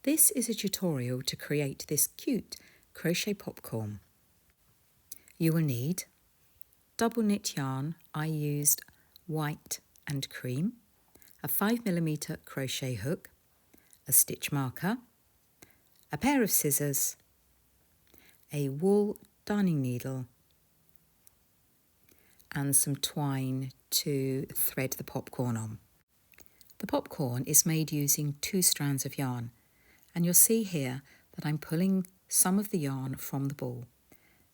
This is a tutorial to create this cute crochet popcorn. You will need double knit yarn. I used white and cream, a 5mm crochet hook, a stitch marker, a pair of scissors, a wool darning needle and some twine to thread the popcorn on. The popcorn is made using 2 strands of yarn, and you'll see here that I'm pulling some of the yarn from the ball.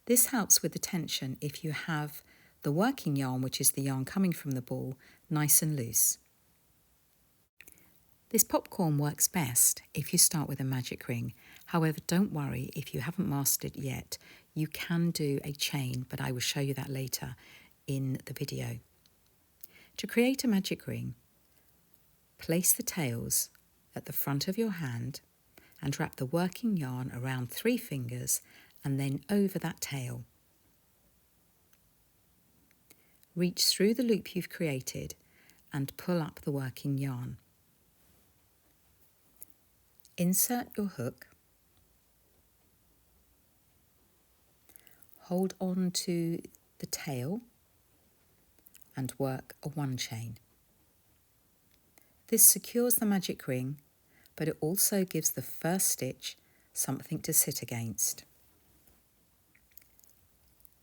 This helps with the tension if you have the working yarn, which is the yarn coming from the ball, nice and loose. This popcorn works best if you start with a magic ring. However, don't worry if you haven't mastered yet. You can do a chain, but I will show you that later in the video. To create a magic ring, place the tails at the front of your hand and wrap the working yarn around 3 fingers and then over that tail. Reach through the loop you've created and pull up the working yarn. Insert your hook, hold on to the tail and work a 1 chain. This secures the magic ring, but it also gives the first stitch something to sit against.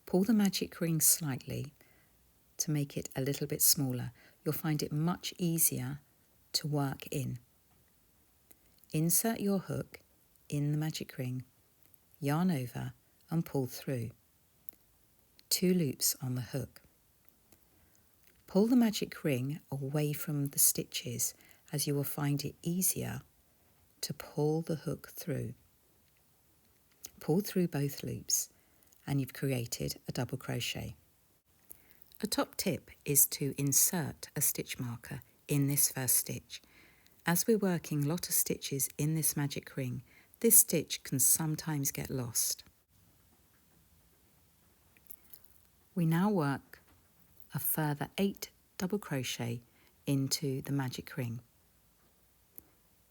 Pull the magic ring slightly to make it a little bit smaller. You'll find it much easier to work in. Insert your hook in the magic ring, yarn over and pull through. 2 loops on the hook. Pull the magic ring away from the stitches as you will find it easier to pull the hook through. Pull through both loops and you've created a double crochet. A top tip is to insert a stitch marker in this first stitch. As we're working a lot of stitches in this magic ring, this stitch can sometimes get lost. We now work a further 8 double crochet into the magic ring.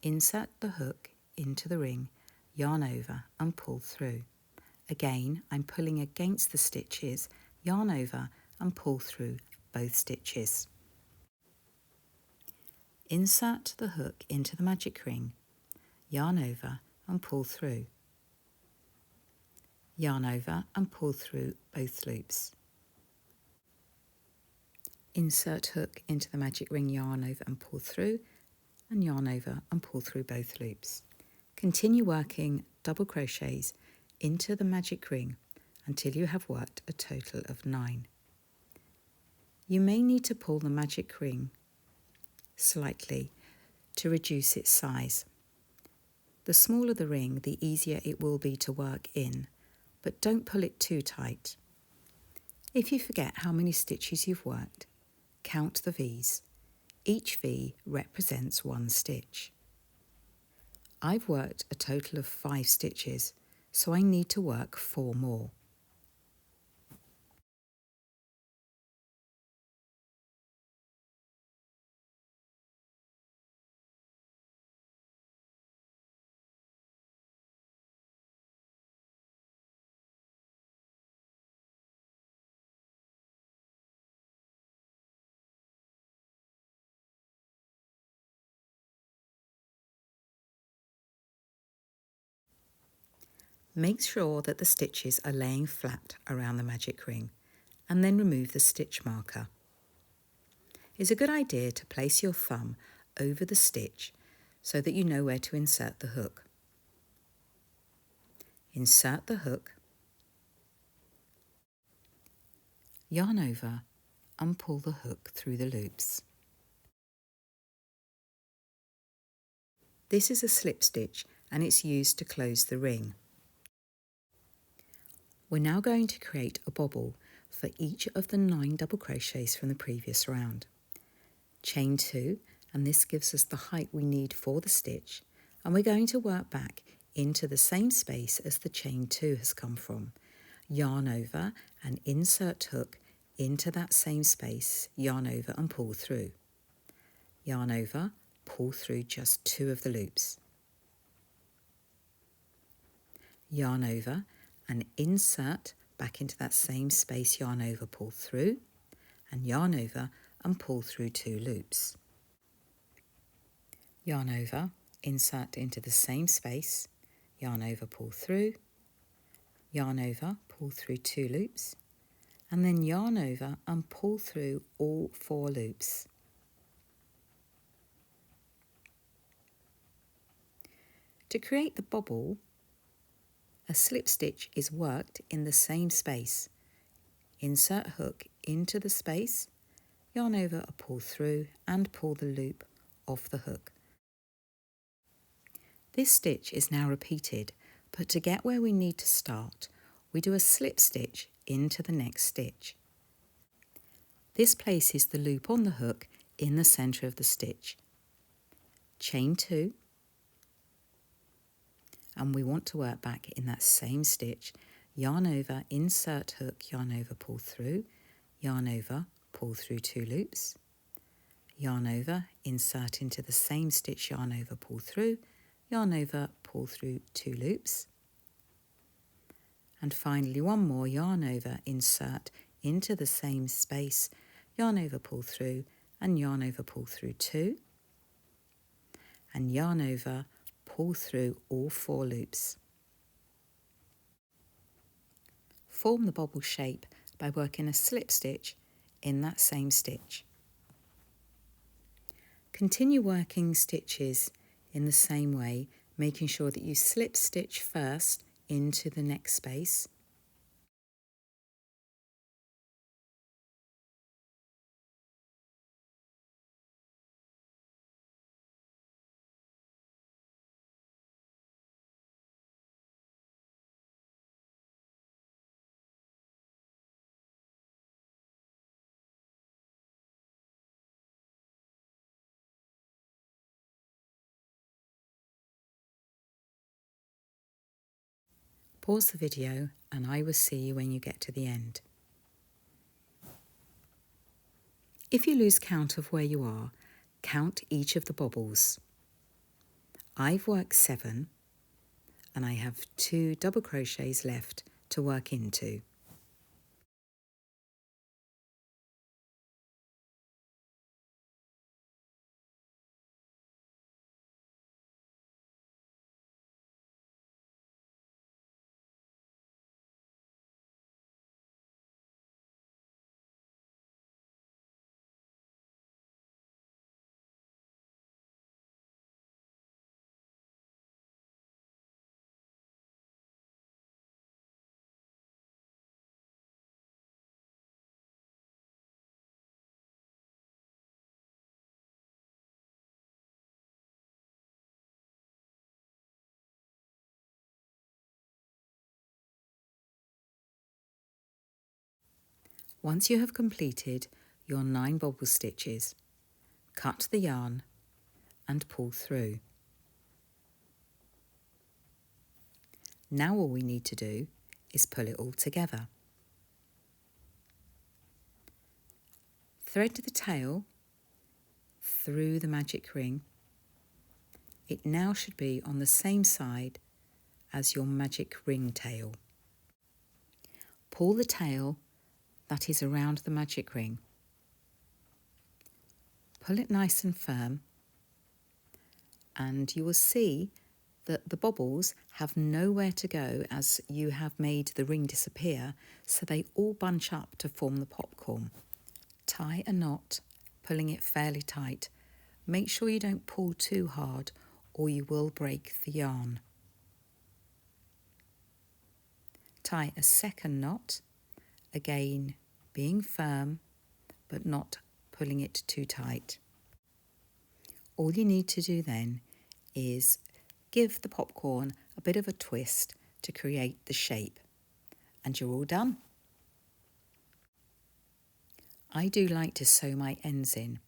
Insert the hook into the ring, yarn over and pull through. Again, I'm pulling against the stitches, yarn over and pull through both stitches. Insert the hook into the magic ring, yarn over and pull through. Yarn over and pull through both loops. Insert hook into the magic ring, yarn over and pull through, and yarn over and pull through both loops. Continue working double crochets into the magic ring until you have worked a total of 9. You may need to pull the magic ring slightly to reduce its size. The smaller the ring, the easier it will be to work in, but don't pull it too tight. If you forget how many stitches you've worked, count the V's. Each V represents 1 stitch. I've worked a total of 5 stitches, so I need to work 4 more. Make sure that the stitches are laying flat around the magic ring and then remove the stitch marker. It's a good idea to place your thumb over the stitch so that you know where to insert the hook. Insert the hook, yarn over and pull the hook through the loops. This is a slip stitch and it's used to close the ring. We're now going to create a bobble for each of the 9 double crochets from the previous round. Chain 2, and this gives us the height we need for the stitch, and we're going to work back into the same space as the chain 2 has come from. Yarn over and insert hook into that same space, yarn over and pull through. Yarn over, pull through just 2 of the loops. yarn over and insert back into that same space, yarn over, pull through, and yarn over and pull through 2 loops. Yarn over, insert into the same space, yarn over, pull through, yarn over, pull through 2 loops, and then yarn over and pull through all 4 loops. To create the bobble, a slip stitch is worked in the same space. Insert hook into the space, yarn over, a pull through, and pull the loop off the hook. This stitch is now repeated, but to get where we need to start, we do a slip stitch into the next stitch. This places the loop on the hook in the centre of the stitch. Chain 2, and we want to work back in that same stitch. Yarn over, insert hook, yarn over, pull through, yarn over, pull through 2 loops, yarn over, insert into the same stitch, yarn over, pull through, yarn over, pull through 2 loops, and finally one more, yarn over, insert into the same space, yarn over, pull through, and yarn over, pull through 2, and yarn over, pull through all 4 loops. Form the bobble shape by working a slip stitch in that same stitch. Continue working stitches in the same way, making sure that you slip stitch first into the next space. Pause the video and I will see you when you get to the end. If you lose count of where you are, count each of the bobbles. I've worked 7 and I have 2 double crochets left to work into. Once you have completed your 9 bobble stitches, cut the yarn and pull through. Now all we need to do is pull it all together. Thread the tail through the magic ring. It now should be on the same side as your magic ring tail. Pull the tail that is around the magic ring. Pull it nice and firm, and you will see that the bobbles have nowhere to go as you have made the ring disappear, so they all bunch up to form the popcorn. Tie a knot, pulling it fairly tight. Make sure you don't pull too hard or you will break the yarn. Tie a second knot, again being firm but not pulling it too tight. All you need to do then is give the popcorn a bit of a twist to create the shape, and you're all done. I do like to sew my ends in,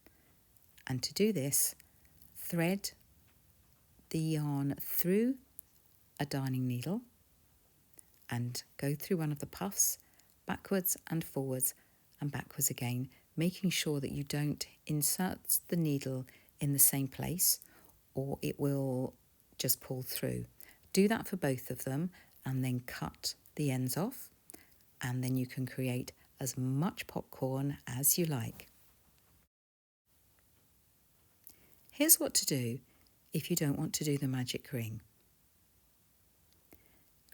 and to do this, thread the yarn through a darning needle and go through one of the puffs, backwards and forwards and backwards again, making sure that you don't insert the needle in the same place or it will just pull through. Do that for both of them and then cut the ends off, and then you can create as much popcorn as you like. Here's what to do if you don't want to do the magic ring.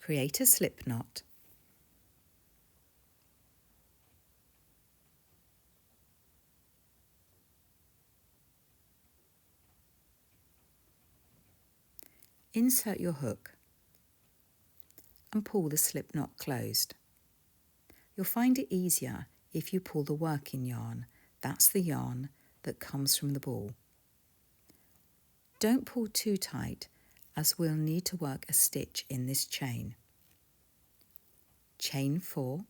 Create a slip knot. Insert your hook and pull the slip knot closed. You'll find it easier if you pull the working yarn. That's the yarn that comes from the ball. Don't pull too tight, as we'll need to work a stitch in this chain. Chain 4,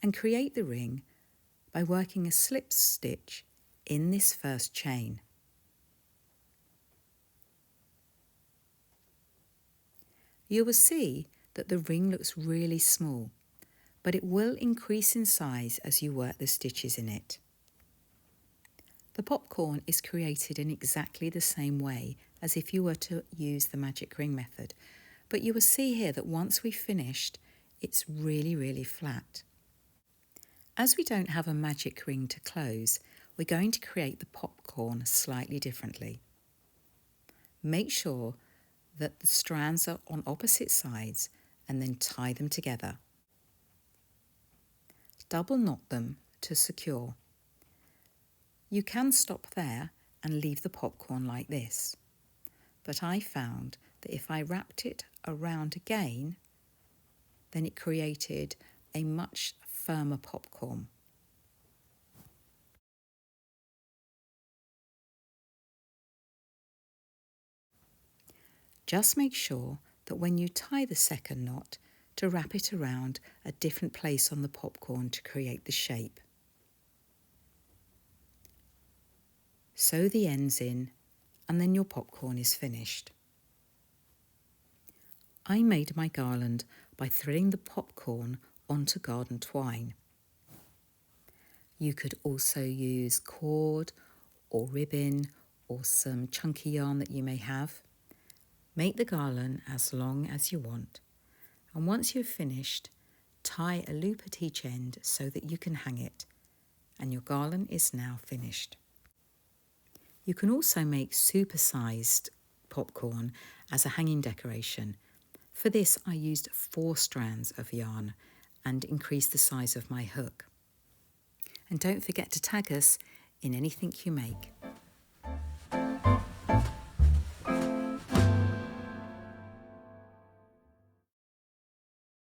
and create the ring by working a slip stitch in this first chain. You will see that the ring looks really small, but it will increase in size as you work the stitches in it. The popcorn is created in exactly the same way as if you were to use the magic ring method, but you will see here that once we've finished, it's really flat. As we don't have a magic ring to close, we're going to create the popcorn slightly differently. Make sure that the strands are on opposite sides and then tie them together. Double knot them to secure. You can stop there and leave the popcorn like this, but I found that if I wrapped it around again, then it created a much firmer popcorn. Just make sure that when you tie the second knot to wrap it around a different place on the popcorn to create the shape. Sew the ends in and then your popcorn is finished. I made my garland by threading the popcorn onto garden twine. You could also use cord or ribbon or some chunky yarn that you may have. Make the garland as long as you want, and once you've finished, tie a loop at each end so that you can hang it, and your garland is now finished. You can also make super-sized popcorn as a hanging decoration. For this, I used 4 strands of yarn and increased the size of my hook. And don't forget to tag us in anything you make.